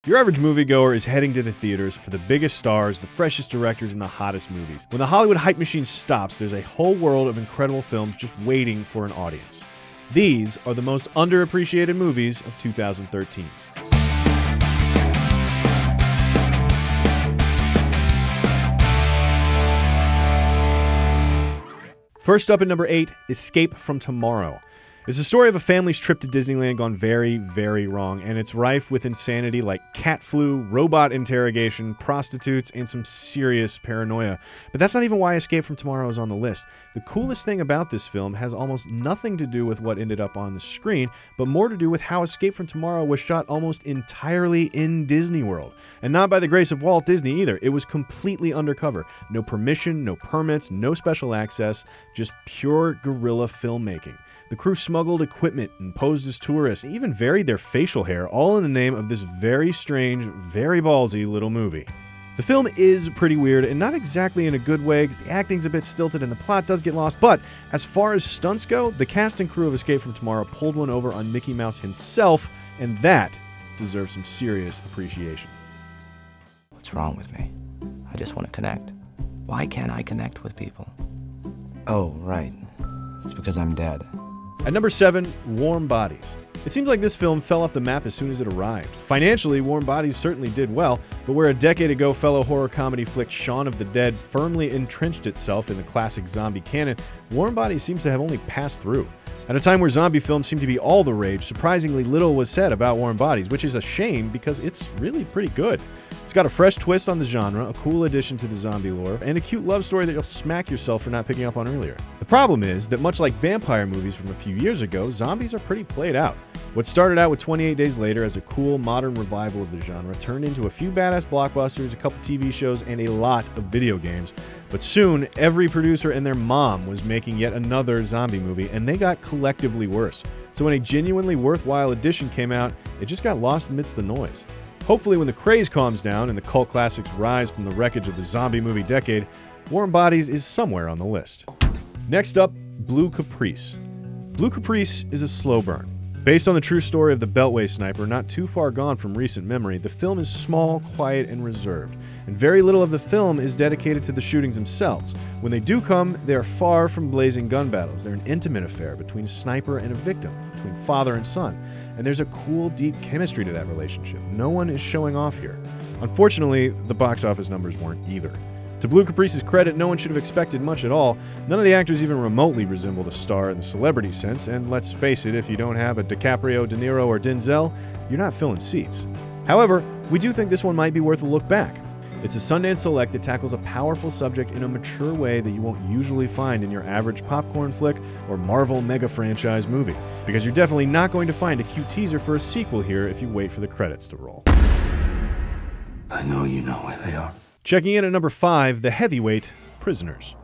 Your average moviegoer is heading to the theaters for the biggest stars, the freshest directors, and the hottest movies. When the Hollywood hype machine stops, there's a whole world of incredible films just waiting for an audience. These are the most underappreciated movies of 2013. First up at number 8, Escape from Tomorrow. It's the story of a family's trip to Disneyland gone very, very wrong, and it's rife with insanity like cat flu, robot interrogation, prostitutes, and some serious paranoia. But that's not even why Escape from Tomorrow is on the list. The coolest thing about this film has almost nothing to do with what ended up on the screen, but more to do with how Escape from Tomorrow was shot almost entirely in Disney World. And not by the grace of Walt Disney either. It was completely undercover. No permission, no permits, no special access, just pure guerrilla filmmaking. The crew smuggled equipment and posed as tourists, and even varied their facial hair, all in the name of this very strange, very ballsy little movie. The film is pretty weird, and not exactly in a good way, because the acting's a bit stilted and the plot does get lost, but as far as stunts go, the cast and crew of Escape from Tomorrow pulled one over on Mickey Mouse himself, and that deserves some serious appreciation. What's wrong with me? I just want to connect. Why can't I connect with people? Oh, right. It's because I'm dead. At number 7, Warm Bodies. It seems like this film fell off the map as soon as it arrived. Financially, Warm Bodies certainly did well, but where a decade ago fellow horror comedy flick Shaun of the Dead firmly entrenched itself in the classic zombie canon, Warm Bodies seems to have only passed through. At a time where zombie films seem to be all the rage, surprisingly little was said about Warm Bodies, which is a shame because it's really pretty good. It's got a fresh twist on the genre, a cool addition to the zombie lore, and a cute love story that you'll smack yourself for not picking up on earlier. The problem is that much like vampire movies from a few years ago, zombies are pretty played out. What started out with 28 Days Later as a cool, modern revival of the genre turned into a few badass blockbusters, a couple TV shows, and a lot of video games. But soon, every producer and their mom was making yet another zombie movie, and they got collectively worse. So when a genuinely worthwhile addition came out, it just got lost amidst the noise. Hopefully when the craze calms down and the cult classics rise from the wreckage of the zombie movie decade, Warm Bodies is somewhere on the list. Next up, Blue Caprice. Blue Caprice is a slow burn. Based on the true story of the Beltway sniper, not too far gone from recent memory, the film is small, quiet, and reserved. And very little of the film is dedicated to the shootings themselves. When they do come, they are far from blazing gun battles. They're an intimate affair between a sniper and a victim, between father and son. And there's a cool, deep chemistry to that relationship. No one is showing off here. Unfortunately, the box office numbers weren't either. To Blue Caprice's credit, no one should have expected much at all. None of the actors even remotely resembled a star in the celebrity sense, and let's face it, if you don't have a DiCaprio, De Niro, or Denzel, you're not filling seats. However, we do think this one might be worth a look back. It's a Sundance Select that tackles a powerful subject in a mature way that you won't usually find in your average popcorn flick or Marvel mega franchise movie, because you're definitely not going to find a cute teaser for a sequel here if you wait for the credits to roll. I know you know where they are. Checking in at number 5, the heavyweight, Prisoners.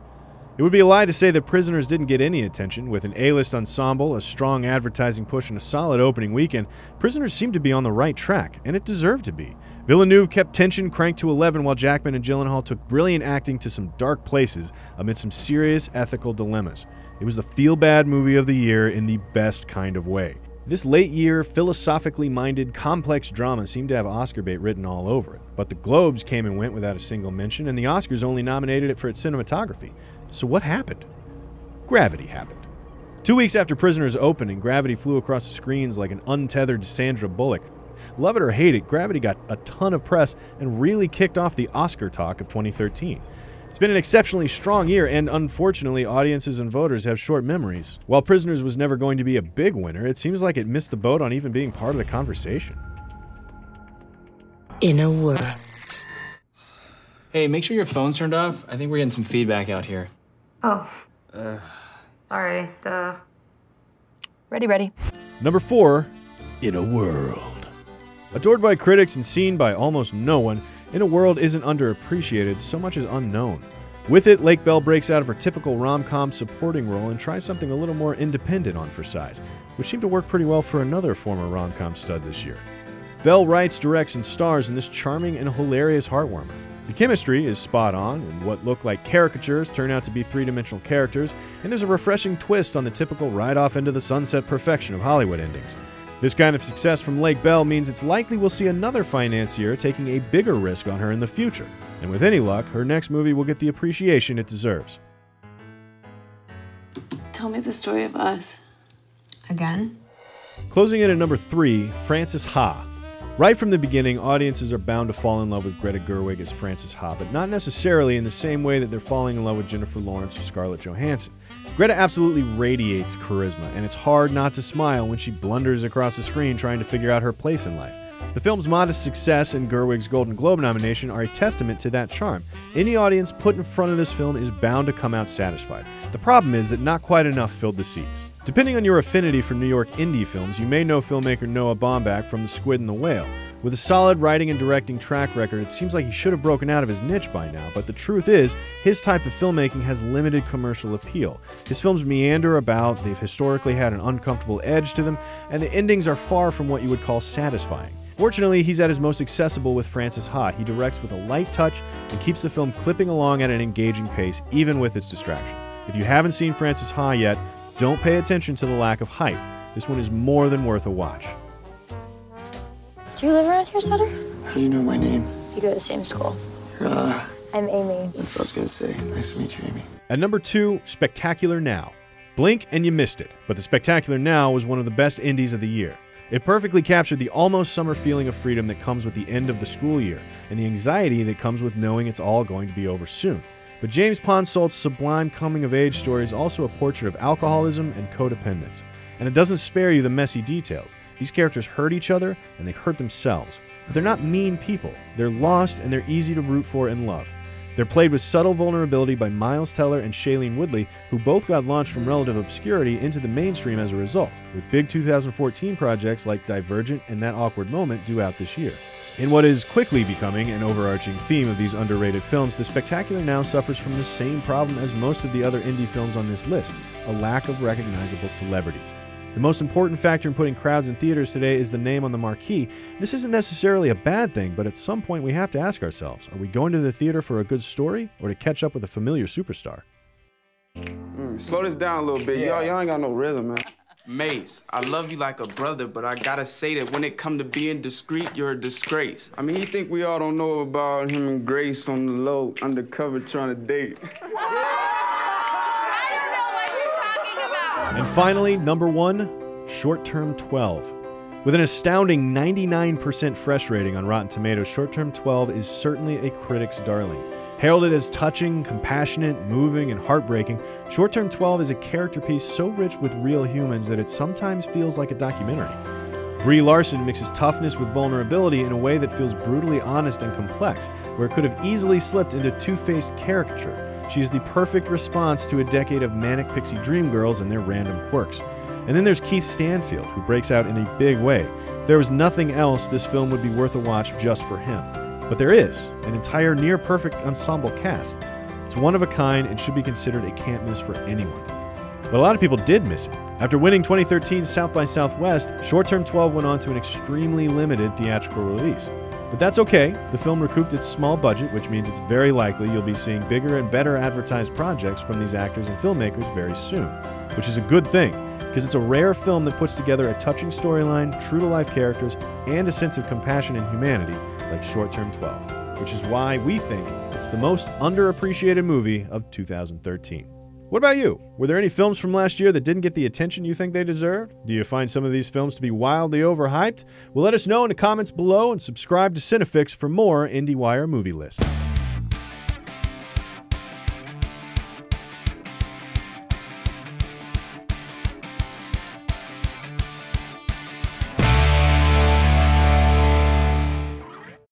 It would be a lie to say that Prisoners didn't get any attention. With an A-list ensemble, a strong advertising push, and a solid opening weekend, Prisoners seemed to be on the right track, and it deserved to be. Villeneuve kept tension cranked to 11 while Jackman and Gyllenhaal took brilliant acting to some dark places amid some serious ethical dilemmas. It was the feel-bad movie of the year in the best kind of way. This late-year, philosophically minded, complex drama seemed to have Oscar bait written all over it. But the Globes came and went without a single mention, and the Oscars only nominated it for its cinematography. So what happened? Gravity happened. 2 weeks after Prisoners opened and Gravity flew across the screens like an untethered Sandra Bullock, love it or hate it, Gravity got a ton of press and really kicked off the Oscar talk of 2013. It's been an exceptionally strong year, and unfortunately, audiences and voters have short memories. While Prisoners was never going to be a big winner, it seems like it missed the boat on even being part of the conversation. In a world. Hey, make sure your phone's turned off. I think we're getting some feedback out here. Oh. Sorry, duh. Ready. Number 4, In a World. Adored by critics and seen by almost no one, In a World isn't underappreciated so much as unknown. With it, Lake Bell breaks out of her typical rom-com supporting role and tries something a little more independent on for size, which seemed to work pretty well for another former rom-com stud this year. Bell writes, directs, and stars in this charming and hilarious heartwarmer. The chemistry is spot on, and what look like caricatures turn out to be three-dimensional characters, and there's a refreshing twist on the typical ride-off into the sunset perfection of Hollywood endings. This kind of success from Lake Bell means it's likely we'll see another financier taking a bigger risk on her in the future. And with any luck, her next movie will get the appreciation it deserves. Tell me the story of us. Again? Closing in at number 3, Frances Ha. Right from the beginning, audiences are bound to fall in love with Greta Gerwig as Frances Ha, but not necessarily in the same way that they're falling in love with Jennifer Lawrence or Scarlett Johansson. Greta absolutely radiates charisma, and it's hard not to smile when she blunders across the screen trying to figure out her place in life. The film's modest success and Gerwig's Golden Globe nomination are a testament to that charm. Any audience put in front of this film is bound to come out satisfied. The problem is that not quite enough filled the seats. Depending on your affinity for New York indie films, you may know filmmaker Noah Baumbach from The Squid and the Whale. With a solid writing and directing track record, it seems like he should have broken out of his niche by now, but the truth is, his type of filmmaking has limited commercial appeal. His films meander about, they've historically had an uncomfortable edge to them, and the endings are far from what you would call satisfying. Fortunately, he's at his most accessible with Frances Ha. He directs with a light touch and keeps the film clipping along at an engaging pace, even with its distractions. If you haven't seen Frances Ha yet, don't pay attention to the lack of hype. This one is more than worth a watch. Do you live around here, Sutter? How do you know my name? You go to the same school. You're, I'm Amy. That's what I was gonna say. Nice to meet you, Amy. At number 2, Spectacular Now. Blink and you missed it, but The Spectacular Now was one of the best indies of the year. It perfectly captured the almost summer feeling of freedom that comes with the end of the school year, and the anxiety that comes with knowing it's all going to be over soon. But James Ponsolt's sublime coming-of-age story is also a portrait of alcoholism and codependence. And it doesn't spare you the messy details. These characters hurt each other, and they hurt themselves. But they're not mean people. They're lost, and they're easy to root for and love. They're played with subtle vulnerability by Miles Teller and Shailene Woodley, who both got launched from relative obscurity into the mainstream as a result, with big 2014 projects like Divergent and That Awkward Moment due out this year. In what is quickly becoming an overarching theme of these underrated films, The Spectacular Now suffers from the same problem as most of the other indie films on this list, a lack of recognizable celebrities. The most important factor in putting crowds in theaters today is the name on the marquee. This isn't necessarily a bad thing, but at some point we have to ask ourselves, are we going to the theater for a good story or to catch up with a familiar superstar? Slow this down a little bit. Y'all ain't got no rhythm, man. Mace, I love you like a brother, but I gotta say that when it come to being discreet, you're a disgrace. I mean, you think we all don't know about him and Grace on the low, undercover trying to date. And finally, number 1, Short Term 12. With an astounding 99% fresh rating on Rotten Tomatoes, Short Term 12 is certainly a critic's darling. Heralded as touching, compassionate, moving, and heartbreaking, Short Term 12 is a character piece so rich with real humans that it sometimes feels like a documentary. Brie Larson mixes toughness with vulnerability in a way that feels brutally honest and complex, where it could have easily slipped into two-faced caricature. She is the perfect response to a decade of manic pixie dream girls and their random quirks. And then there's Keith Stanfield, who breaks out in a big way. If there was nothing else, this film would be worth a watch just for him. But there is an entire near-perfect ensemble cast. It's one of a kind and should be considered a can't-miss for anyone. But a lot of people did miss it. After winning 2013's South by Southwest, Short Term 12 went on to an extremely limited theatrical release. But that's okay. The film recouped its small budget, which means it's very likely you'll be seeing bigger and better advertised projects from these actors and filmmakers very soon, which is a good thing, because it's a rare film that puts together a touching storyline, true-to-life characters, and a sense of compassion and humanity like Short Term 12, which is why we think it's the most underappreciated movie of 2013. What about you? Were there any films from last year that didn't get the attention you think they deserved? Do you find some of these films to be wildly overhyped? Well, let us know in the comments below and subscribe to CineFix for more IndieWire movie lists.